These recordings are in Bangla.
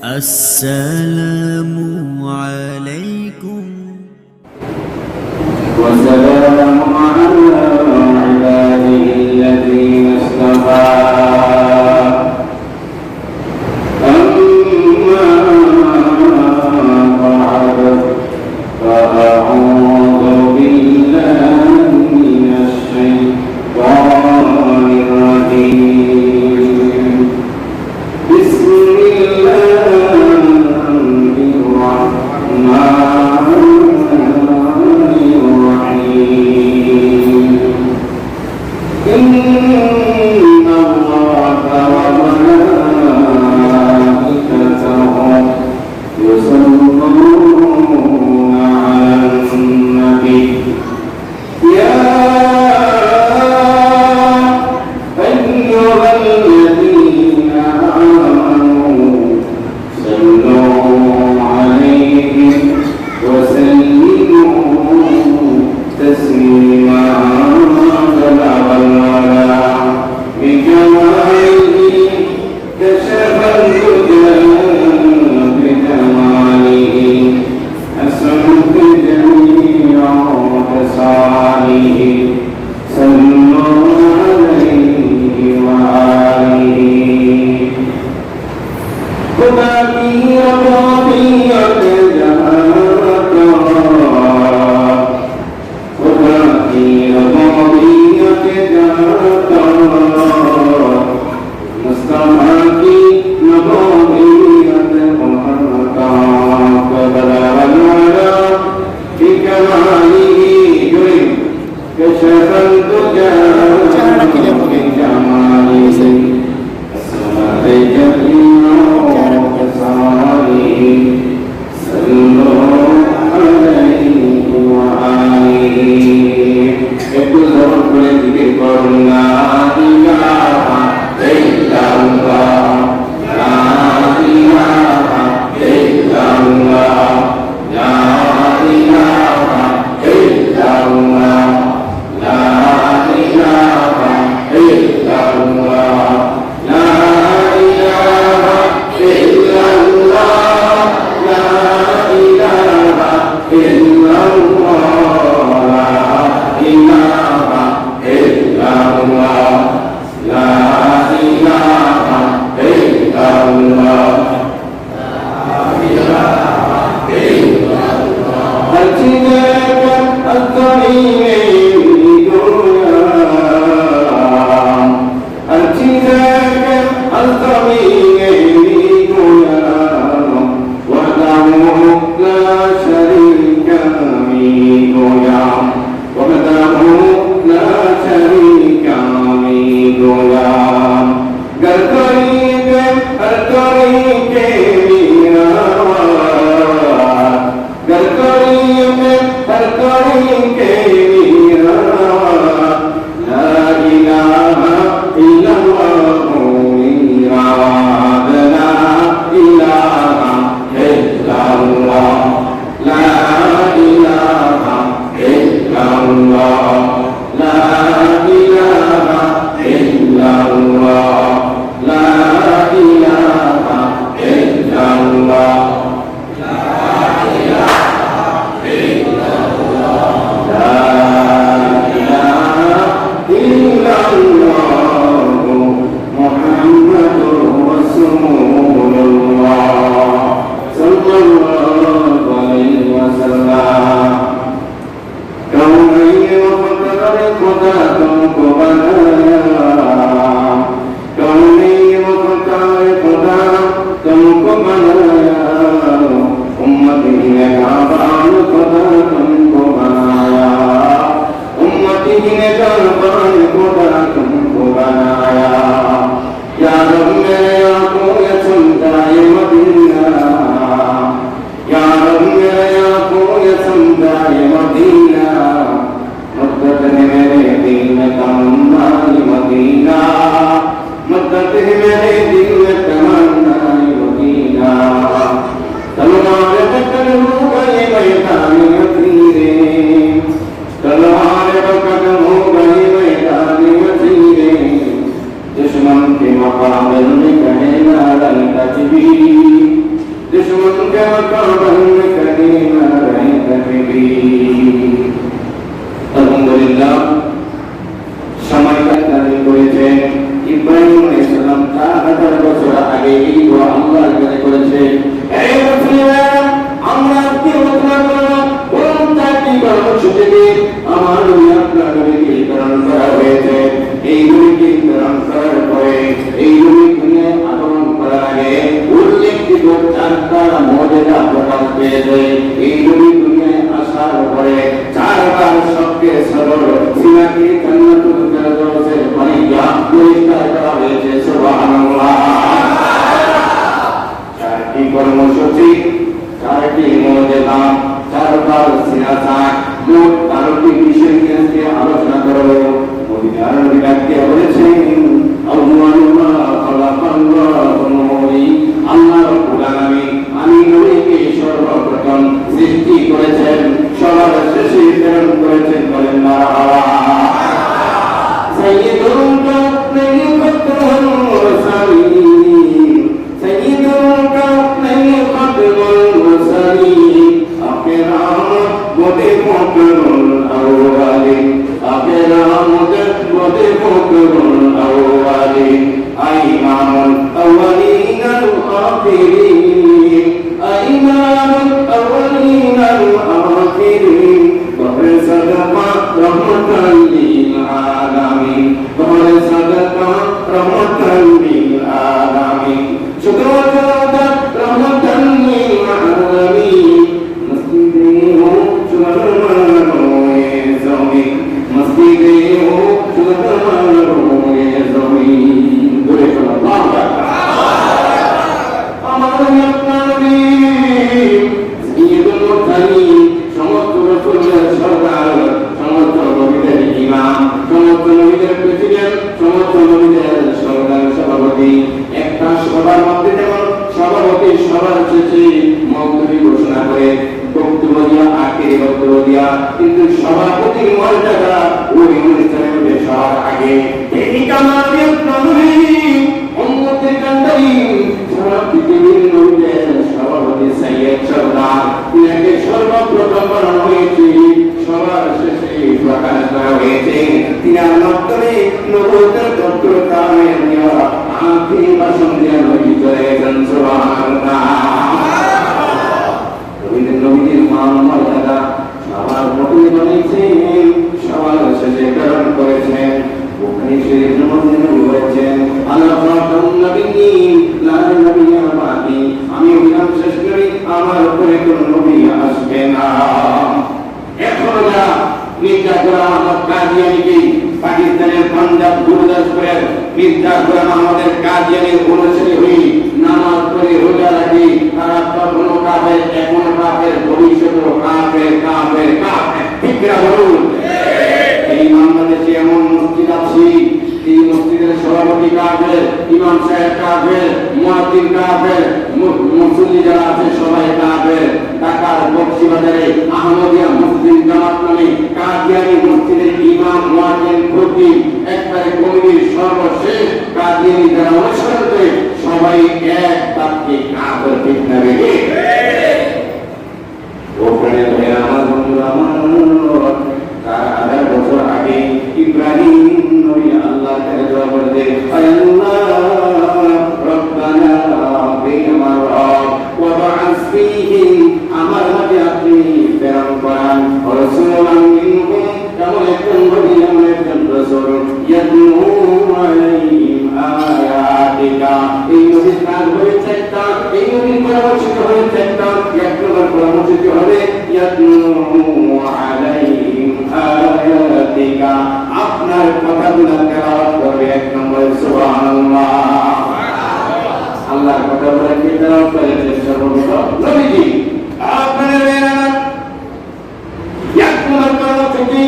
السلام عليكم وسلام على عباده الذين اصطفى أما بعد فأعوذ بالله من الشيطان الرجيم بسم الله الرحمن الرحيم إن الله وملائكته يصلون على النبي يا أيها الذين آمنوا صلوا عليه وسلموا تسليما بلغ العلا بجماله كشف الهدى بجماله أسلك جميع خصاله صلوا عليه وآله خدا کی ربوبیت جانتا خدا کی ربوبیت جانتا مصطفیٰ کی نبویت پڑھتا بلغ العلا بکمالہ کشف الدجى بجمالہ أسرار جميع خصاله صلوا عليه وآله একটু জোর করে জিকির করুন লা ইলাহা ইল্লাল্লাহ লা ইলাহা ইল্লাল্লাহ লা ইলাহা ইল্লাল্লাহ লা ইলাহা ইল্লাল্লাহ লা ইলাহা ইল্লাল্লাহ লা ইলাহা ইল্লাল্লাহ লা ইলাহা ইল্লাল্লাহ दुश्मन के मकाम में कहे ना रंग दुश्मन के मकाबल करीम रहत भी अल्हम्दुलिल्लाह समय কাটাতে করেছেন ইব্রাহিম আলাইহিস সালাম 4000 বছর আগে এই দোয়া আল্লাহর কাছে করেছেন হে মুসলিমরা আমরা কি আলোচনা করব কোন চারটি কারণ থেকে আমার নবী আপনার নবীকে প্রেরণ করা হয়েছে এই নবীকে প্রেরণ করার পরে এই নবীকে আগমন করার আগে উল্লেখিত চারটা মুজিজা প্রকাশ পেয়েছে এই নবী দুনিয়ায় আসার পরে চারবার সবকে সরল সিনাকে জান্নাতুল ফেরদৌসের বাড়িয়া পরিষ্কার করা হয়েছে সুবহানাল্লাহ চারটি কর্মসূচি চারটি মুজিজা চারবার সিনাসাক মোট 12টি বিষয় নিয়ে আলোচনা করা হলো মদিনার নবী ডাকতে বলেছেন আল্লাহুম্মা খালাকাল্লাহু নূরি আল্লাহ রাব্বুল আলামিন আমি নবীকে সর্বপ্রথম সৃষ্টি করেছেন সবার শেষে প্রেরণ করেছেন বলেন মারহাবা সাইয়্যিদুল কাওনাইন খাতমুল মুরসালিন সাইয়্যিদুল কাওনাইন খাতমুল মুরসালিন আখিরা মোদে মুকরুল আউয়ালিন আখিরা মোদে মুকরুল আউয়ালিন আইমানুল আউয়ালিন আল আখিরিন আইমানুল আউয়ালিন আল আখিরিন ওয়া সাদাকা রাহমাতাল লিল আলামিন ওয়া সাদাকা রাহমাতাল লিল আলামিন শুকরানা রাহমাতাল লিল আলামিন মসজিদে হো সুবহানাল্লাহ জমিন মসজিদে হো সুবহানাল্লাহ জমিন বলে আল্লাহু আকবার আমার নবী সাইয়্যিদুল মুরসালিন সমস্ত রাসূলের সরদার সমস্ত নবীদের ইমাম সমস্ত নবীদের প্রেসিডেন্ট সমস্ত নবীদের সরদার সভাপতি একটা সবার মধ্যে যেমন সভাপতি সবার শেষে মন্তব্য ঘোষণা করে বক্তব্য দিয়া আখেরি বক্তব্য দিয়া কিন্তু সভাপতির মর্যাদা ওই অনুষ্ঠানের মধ্যে সবার আগে এই কামালের নবী উম্মতের কান্দারি সারা পৃথিবীর নবীদের সভাপতি সাইয়্যিদ সরদার তিনাকে সর্বপ্রথম বানানো হয়েছে সবার শেষে প্রকাশ করা হয়েছে তিনার মাধ্যমে নবুয়তের তত্ত্ব কায়েম দেওয়া আখিরি ভাষণ দিয়ে নবী চলে গেছেন সুবহানাল্লাহ নবীদের মান মর্যাদা সবার মতই বানিয়েছেন সবার শেষে প্রেরণ করেছেন বুখারী শরীফের মধ্যে নবী বলেছেন আল্লাহ ফাতাম নবিয়্যিন লা নবিয়্যা বাদি আমি হইলাম শেষ নবী আমার উপরে কোন নবী আসবে না এখন যা মির্জা গোলাম আহমদ কাদিয়ানী পাকিস্তানের পাঞ্জাব গুরুদাসপুরের মির্জা গোলাম আহমদের কাদিয়ানীর অনুসারী হই নামাজ পড়ে রোজা রাখি তারা তখনও কাফের এখনো কাফের ভবিষ্যতেও কাফের কাফের কাফের ঠিক না বলুন এই বাংলাদেশে এমন মসজিদ আছে এই মসজিদের সভাপতি কাফের ইমাম সাহেব কাফের মুয়াজ্জিন কাফের মুসল্লি যারা আছে সবাই কাফের ঢাকার বক্সিবাজারে আহমদিয়া মুসলিম জামাত নামে কাদিয়ানী মসজিদের ইমাম মুয়াজ্জিন খতিব একবারে কমিটির সর্বশেষ কাদিয়ানী যারা অনুসরণ করে সবাই এক তাকে কাফের ঠিক না রে ওখানে ভাইয়া আমার বন্ধুরা আমার 4000 বছর আগে ইব্রাহিম নবী আল্লাহর কাছে দোয়া করতেন আল্লাহ রব্বানা বিমা রব ওয়া বা'আস ফীহিম আমার মাঝে আপনি প্রেরণ করেন রাসূলুন মিনহুম এমন একজন নবী এমন একজন রাসূল ইয়াতলু আলাইহিম আয়াতিকা এই নবীর কাজ হয়েছে একটা এই নবীর পরামর্শিত হয়েছে একটা এক নম্বর পরামর্শিত হবে ইয়াতলু আলাইহিম আয়াতিকা আপনার কথাগুলো তেলাওয়াত করবে এক নম্বর সুবহানাল্লাহ আল্লাহর কথাগুলো কি তেলাওয়াত করেছেন সর্বপ্রথম নবীজি আপনার বেরানা এক নম্বর কর্মসূচি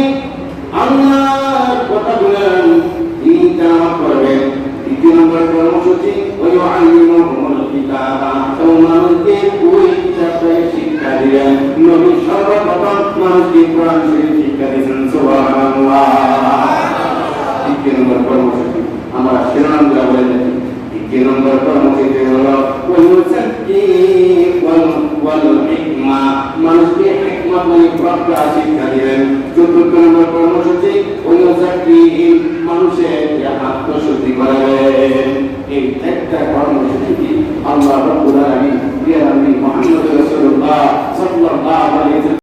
আল্লাহর কথাগুলো তিনি তেলাওয়াত করবেন দ্বিতীয় নম্বর কর্মসূচি ওই আল্লিমুহুল কিতাবা মানুষকে ওই কিতাবটা শিক্ষা দিলেন নবী সর্বপ্রথম মানুষকে কোরআন শরীফ শিক্ষা দিয়েছেন সুবহানাল্লাহ তৃতীয় নম্বর কর্মসূচি আমরা শিরোনামগুলো বলে থাকি তৃতীয় নম্বর কর্মসূচি হলো ওই ওয়াল হিকমা, মানুষকে হিকমত মানে প্রজ্ঞা শিক্ষা দিবেন। চতুর্থ নম্বর কর্মসূচি ওয়াজাকিহিম, মানুষের আত্মশুদ্ধি করাবেন। এই একটা কর্মসূচি